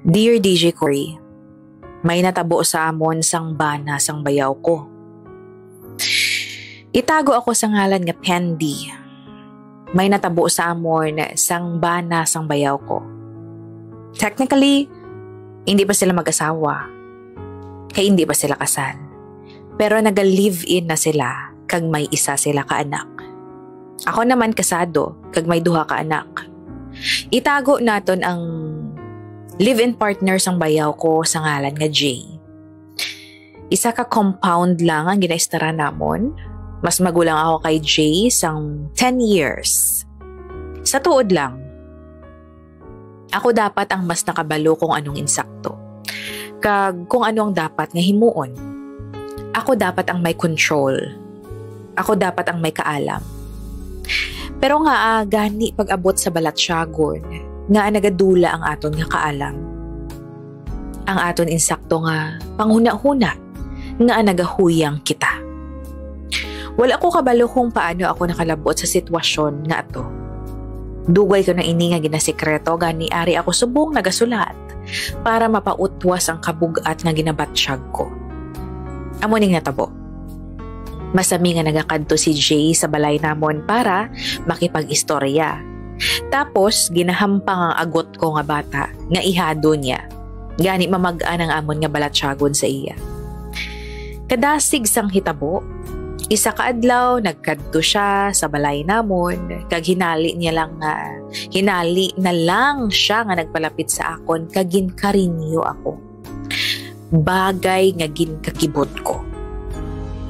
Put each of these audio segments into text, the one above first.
Dear DJ Cory, may natabo sa amon sang bana sang bayaw ko. Itago ako sa ngalan nga Pendi. May natabo sa amon sang bana sang bayaw ko. Technically, hindi pa sila mag-asawa. Kaya hindi pa sila kasal. Pero naga-live-in na sila kag may isa sila ka anak. Ako naman kasado kag may duha ka anak. Itago naton ang live-in partner sang bayaw ko sa ngalan nga Jay. Isa ka compound lang ang ginaistara namon. Mas magulang ako kay Jay sang 10 years. Sa tuod lang, ako dapat ang mas nakabalo kung anong insakto. Kag kung ano ang dapat nga himuon. Ako dapat ang may control. Ako dapat ang may kaalam. Pero nga gani pag-abot sa balatsyagon, nga nagadula ang aton nga kaalam. Ang aton insakto nga panghuna-huna nga nagahuyang kita. Wala ko kabalo kung paano ako nakalabot sa sitwasyon nga ato. Dugay ko na ini nga ginasikreto gani ari ako subong nagasulat para mapautwas ang kabugat nga ginabatsyag ko. Amo ning natabo. Masami nga nagakadto si Jay sa balay namon para makipag-istorya. Tapos ginahampang ang agot ko nga bata nga ihado niya. Gani mamag-an ang amon nga balatsyagon sa iya. Kadasig sang hitabo, isa ka adlaw nagkadto siya sa balay namon kag hinali na lang siya nga nagpalapit sa akon kag ginkarinyo ako. Bagay nga ginkakibot ko.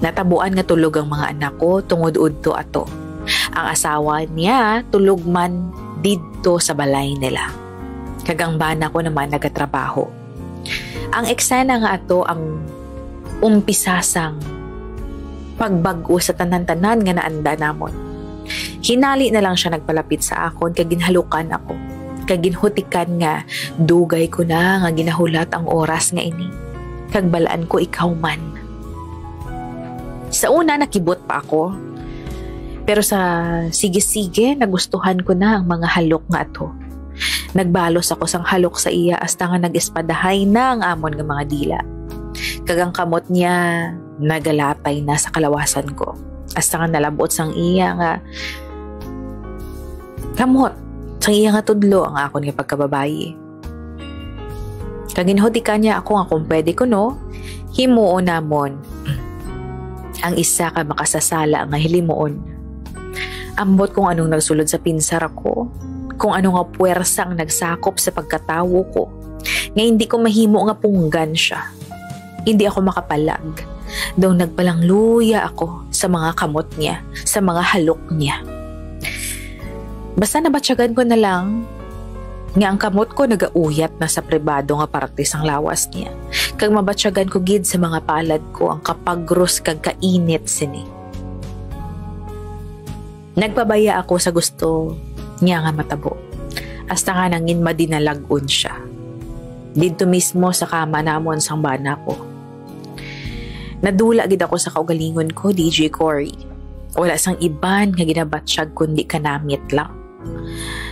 Natabuan nga tulog ang mga anak ko tungod udto ato. Ang asawa niya tulog man didto sa balay nila. Kagang bana ko naman nagatrabaho. Ang eksena nga ato ang umpisasang pagbago sa tanan-tanan nga naanda namon. Hinali na lang siya nagpalapit sa akon kag ginhalukan ako. Kag ginhutikan nga dugay ko na nga ginahulat ang oras nga ini. Kag balaan ko ikaw man. Sa una nakibot pa ako. Pero sa sige-sige nagustuhan ko na ang mga halok nga ato. Nagbalos ako sang halok sa iya hasta nga nag-espadahay na ang amon nga mga dila. Kagang kamot niya nagalatay na sa kalawasan ko. Hasta nga nalabot sang iya nga kamot. Sang iya nga tudlo ang akon nga pagkababayi. Kaginhutikan niya ako nga kung pwede ko no, himuon namon ang isa ka makasasala nga hilimuon. Ambot kung anong nagsulod sa pinsar ko, kung ano nga puwersa ang nagsakop sa pagkatawo ko, nga hindi ko mahimo nga punggan siya. Hindi ako makapalag, daw nagpalang luya ako sa mga kamot niya, sa mga halok niya. Basta nabatsyagan ko na lang, nga ang kamot ko nagauyat na sa pribado nga parte sang lawas niya. Kag mabatsyagan ko gid sa mga palad ko ang kapagros kag kainit sini. Nagpabaya ako sa gusto niya nga matabo. Hasta nga nangin madinalagon siya. Dito mismo sa kama namon sang bana ko. Nadula gid ako sa kaugalingon ko, DJ Cory. Wala sang iban nga ginabatsyag kundi kanamit lang.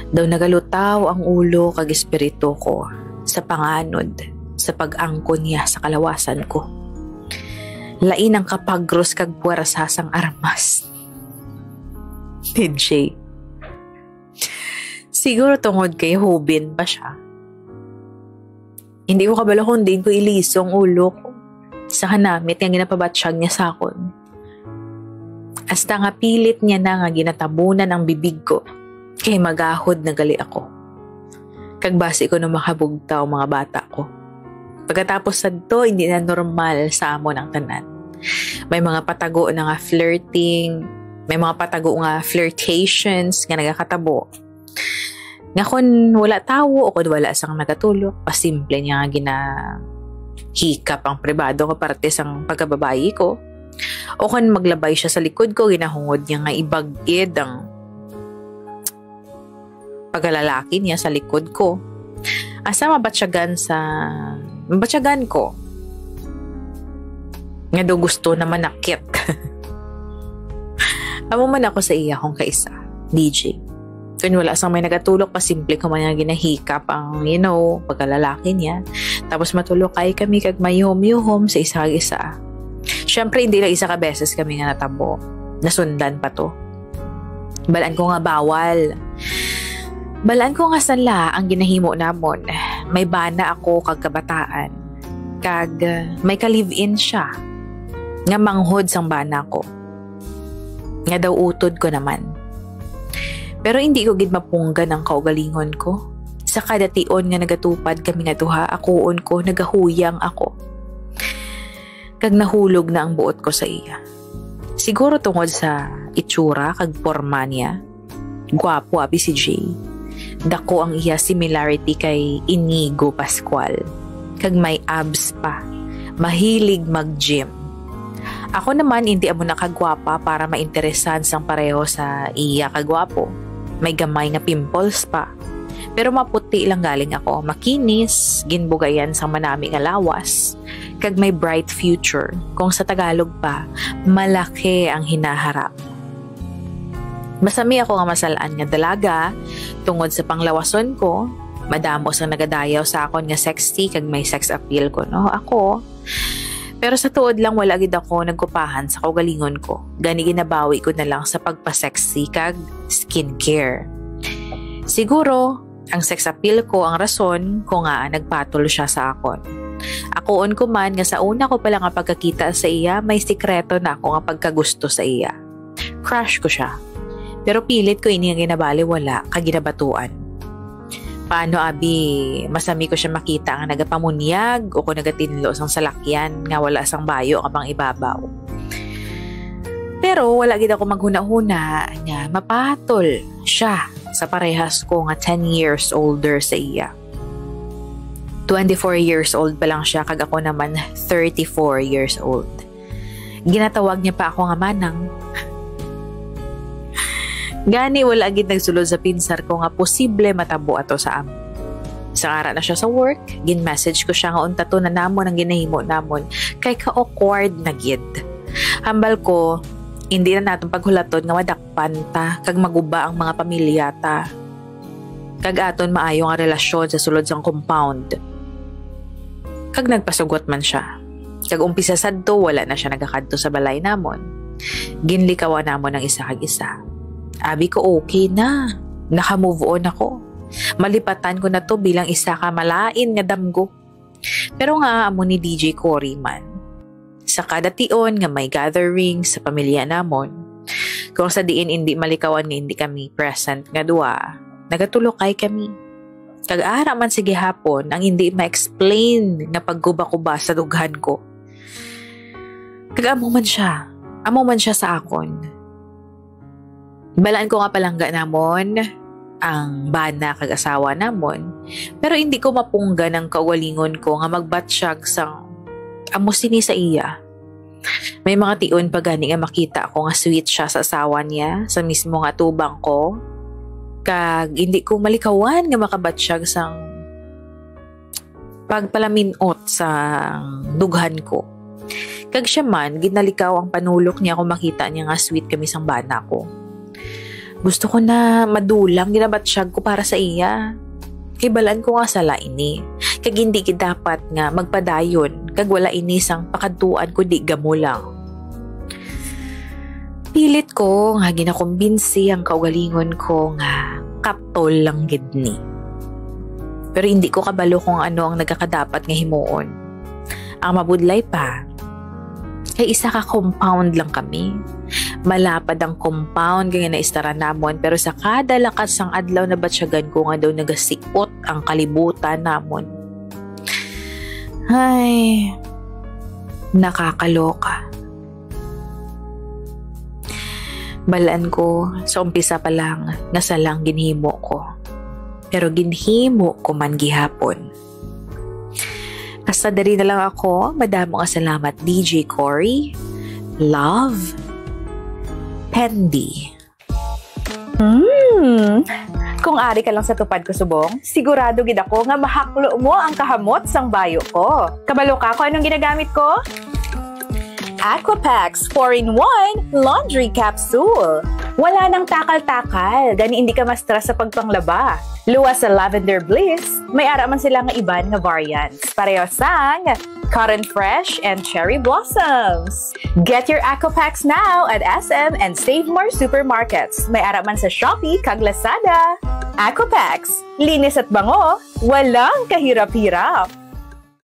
Daw nagalutaw ang ulo kag espiritu ko sa panganod sa pag-angkon niya sa kalawasan ko. Lain ang kapagros kag puwersa sang armas. DJ. Siguro tungod kay hubin pa siya. Hindi ko kabalo kung din ko ilisong ulo ko sa kanamit nga ginapabatsyag niya sa akon. Hasta nga pilit niya na nga ginatabunan ang bibig ko. Kay magahod na gali ako. Kagbasi ko na makabugtaw mga bata ko. Pagkatapos sadto, hindi na normal sa amon ang tanan. May mga patago na nga flirting, may mga patago nga flirtations nga nagakatabo. Nga kung wala tawo o kung wala sang nagatulog, pasimple niya nga ginahikap ang pribado ko parte sang pagkababayi ko. O kung maglabay siya sa likod ko, ginahungod niya nga ibagid ang pagkalalaki niya sa likod ko. Asa mabatsyagan ko. Nga do gusto na manakit. Amo man ako sa iya kong kaisa, DJ. Kung wala sang may nagatulog, pasimple ko man nga ginahikap ang, pagkalalaki niya. Tapos matulog kami kag mayuhom-yuhom sa isa-isa. Siyempre, hindi lang isa ka beses kami nga natabo. Nasundan pa to. Balaan ko nga bawal. Balaan ko nga sanla ang ginahimo namon. May bana ako kag kabataan. Kag may ka-live-in siya. Nga manghod sang bana ko. Nga daw utod ko naman. Pero hindi ko gid mapunggan ang kaugalingon ko. Sa kada tion nga nagatupad kami nga duha, akoon ko nagahuyang ako. Kag nahulog na ang buot ko sa iya. Siguro tungod sa itsura kag porma niya. Gwapo abi si Jay. Dako ang iya similarity kay Inigo Pascual. Kag may abs pa. Mahilig mag-gym. Ako naman hindi amo nakagwapa para mainteresan sang pareho sa iya kagwapo. May gamay nga pimples pa. Pero maputi lang galing ako. Makinis, ginbugayan sa manami nga lawas. Kag may bright future. Kung sa Tagalog pa, malaki ang hinaharap. Masami ako nga masalaan nga dalaga. Tungod sa panglawason ko, madamos ang nagadayaw sa akon nga sexy kag may sex appeal ko, no? Ako. Pero sa tuod lang wala gid ako nagkupahan sa kaugalingon ko. Gani ginabawi ko na lang sa pagpa-sexy kag skincare. Siguro, ang sex appeal ko ang rason kung nga nagpatol siya sa akon. Akoon ko man nga sa una ko pala nga pagkakita sa iya, may sikreto na ako nga pagkagusto sa iya. Crush ko siya. Pero pilit ko ini nga ginabaliwala kag ginabatuan. Paano abi, masami ko siya makita nga nagapamunyag o kung nagatinlo sang salakyan nga wala sang bayo kapang ibabaw. Pero wala gid ako maghuna-huna nga mapatol siya sa parehas ko nga 10 years older sa iya. 24 years old pa lang siya kag ako naman 34 years old. Ginatawag niya pa ako nga manang. Gani wala gid nagsulod sa pinsar ko nga posible matabo ato sa amo. Isang ara na siya sa work, gin-message ko siya nga unta to na namon ang ginahimo namon kay ka-awkward na gid. Hambal ko, hindi na natong paghulaton nga madakpan ta kag maguba ang mga pamilya ta. Kag aton maayo nga relasyon sa sulod sang compound. Kag nagpasugot man siya. Kag umpisa sadto wala na siya nagakadto sa balay namon. Ginlikawan namon ang isa kag isa. Abi ko okay na. Naka-move on ako. Malipatan ko na to bilang isa ka malain nga damgo. Pero nga amo ni DJ Cory man. Sa kada tion nga may gathering sa pamilya namon. Kung sa diin hindi malikawan nga hindi kami present nga duwa, nagatulokay kami. Kag-ara man sige hapon ang hindi ma-explain nga pagguba-kuba sa dughan ko. Kag-amo man siya sa akon. Balaan ko nga palangga namon ang bana kag asawa namon. Pero hindi ko mapungga ng kawalingon ko nga magbatsyag sang amo sini sa iya. May mga tion pa gani nga makita ako nga sweet siya sa asawa niya sa mismo nga tubang ko. Kag hindi ko malikawan nga makabatsyag sang pagpalaminot sa dughan ko. Kag siya man, ginalikaw ang panulok niya kung makita niya nga sweet kami sang bana ko. Gusto ko na madulang ginabatsyag ko para sa iya. Kibalan ko nga sala ini. Kag hindi ki dapat nga magpadayon kag wala ini sang pakadtuan ko di gamo lang. Pilit ko nga ginakumbinsi ang kaugalingon ko nga kaptol lang gid ni. Pero hindi ko kabalo kung ano ang nagkakadapat nga himuon. Ang mabudlay pa, kay isa ka compound lang kami. Malapad ang compound kaya naistara namon pero sa kada lakas sang adlaw na batsyagan ko nga daw nagasiot ang kalibutan namon. Ay, nakakaloka. Balaan ko sa umpisa pa lang nga salang ginhimo ko. Pero ginhimo ko man gihapon. Hasta dali na lang ako. Madamo nga salamat DJ Cory. Love, Pendy. Kung ari ka lang sa tupad ko subong, sigurado gid ako nga mahaklo mo ang kahamot sang bayo ko. Kabalo ka kung anong ginagamit ko? Aquapax 4-in-1 Laundry Capsule. Wala nang takal-takal, gani hindi ka ma-stress sa pagpanglaba. Luwas sa Lavender Bliss, may ara man sila nga iban nga variants. Pareho sang Cotton Fresh and Cherry Blossoms. Get your Aqua Packs now at SM and Save More supermarkets. May ara man sa Shopee kag Lazada. Aqua Packs, linis at bango, walang kahirap-hirap.